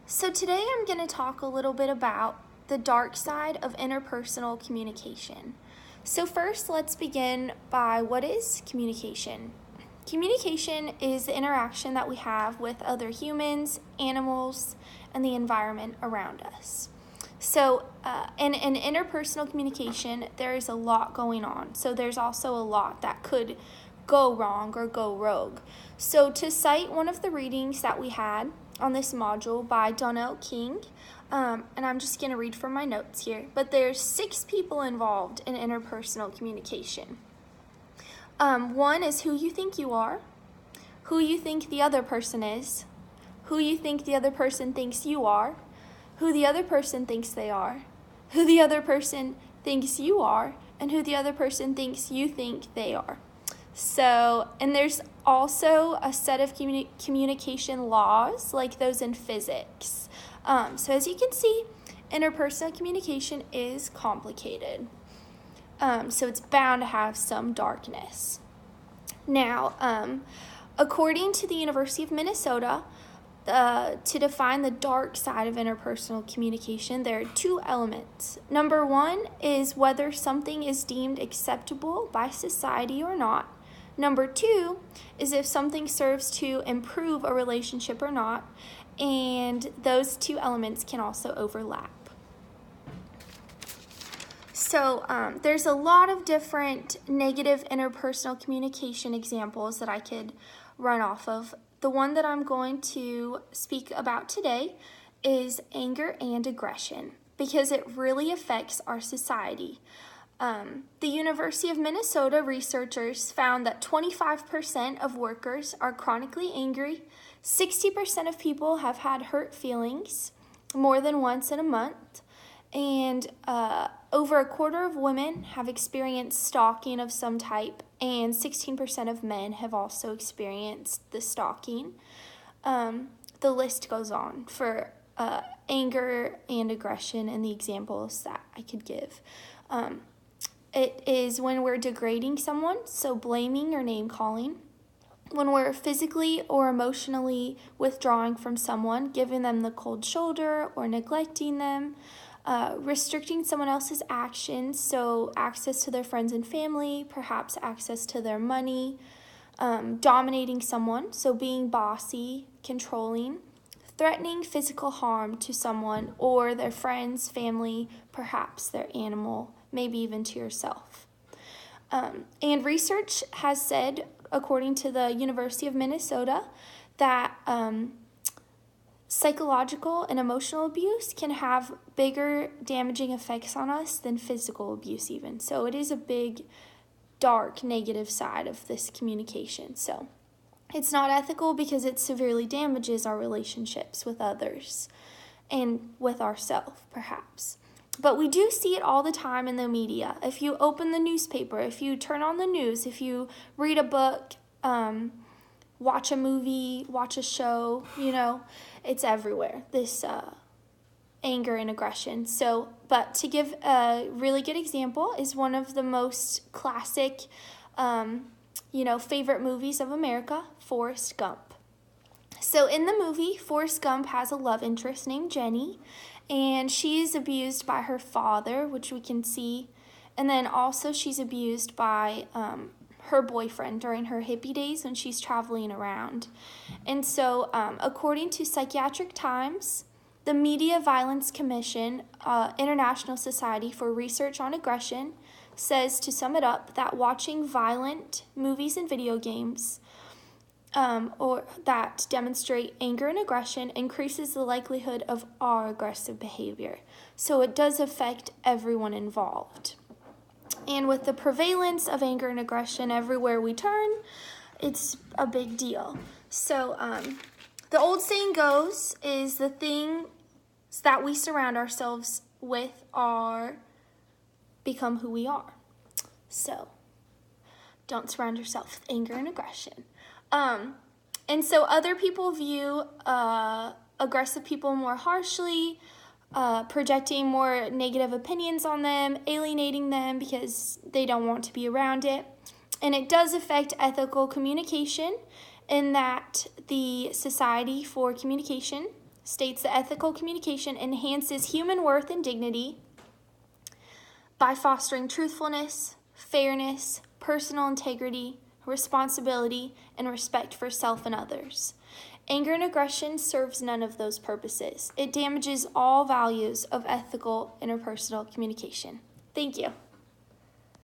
So today I'm going to talk a little bit about the dark side of interpersonal communication. So first, let's begin by what is communication? Communication is the interaction that we have with other humans, animals, and the environment around us. So in interpersonal communication, there is a lot going on. So there's also a lot that could go wrong or go rogue. So to cite one of the readings that we had on this module by Donnell King, and I'm just going to read from my notes here, but there's 6 people involved in interpersonal communication. One is who you think you are, who you think the other person is, who you think the other person thinks you are, who the other person thinks they are, who the other person thinks you are, and who the other person thinks you think they are. So, and there's also a set of communication laws like those in physics. So as you can see, interpersonal communication is complicated. So it's bound to have some darkness. Now, according to the University of Minnesota, to define the dark side of interpersonal communication, there are 2 elements. Number 1 is whether something is deemed acceptable by society or not. Number 2 is if something serves to improve a relationship or not, and those 2 elements can also overlap. So there's a lot of different negative interpersonal communication examples that I could run off of. The one that I'm going to speak about today is anger and aggression because it really affects our society. The University of Minnesota researchers found that 25% of workers are chronically angry, 60% of people have had hurt feelings more than once in a month, and over a quarter of women have experienced stalking of some type, and 16% of men have also experienced the stalking. The list goes on for anger and aggression and the examples that I could give. It is when we're degrading someone, so blaming or name-calling. When we're physically or emotionally withdrawing from someone, giving them the cold shoulder or neglecting them. Restricting someone else's actions, so access to their friends and family, perhaps access to their money. Dominating someone, so being bossy, controlling. Threatening physical harm to someone or their friends, family, perhaps their animal, maybe even to yourself. And research has said, according to the University of Minnesota, that psychological and emotional abuse can have bigger damaging effects on us than physical abuse even. So it is a big, dark, negative side of this communication. So it's not ethical because it severely damages our relationships with others and with ourselves, perhaps. But we do see it all the time in the media. If you open the newspaper, if you turn on the news, if you read a book, watch a movie, watch a show, it's everywhere, this anger and aggression. So, but to give a really good example is one of the most classic, favorite movies of America, Forrest Gump. So in the movie, Forrest Gump has a love interest named Jenny, and she is abused by her father, which we can see, and then also she's abused by her boyfriend during her hippie days when she's traveling around. And so according to Psychiatric Times, the Media Violence Commission, International Society for Research on Aggression, says, to sum it up, that watching violent movies and video games or that demonstrate anger and aggression increases the likelihood of our aggressive behavior. So it does affect everyone involved. And with the prevalence of anger and aggression everywhere we turn, it's a big deal. So the old saying goes is the things that we surround ourselves with become who we are. So don't surround yourself with anger and aggression. And so other people view aggressive people more harshly, projecting more negative opinions on them, alienating them because they don't want to be around it. And it does affect ethical communication in that the Society for Communication states that ethical communication enhances human worth and dignity by fostering truthfulness, fairness, personal integrity, responsibility, and respect for self and others. Anger and aggression serves none of those purposes. It damages all values of ethical interpersonal communication. Thank you.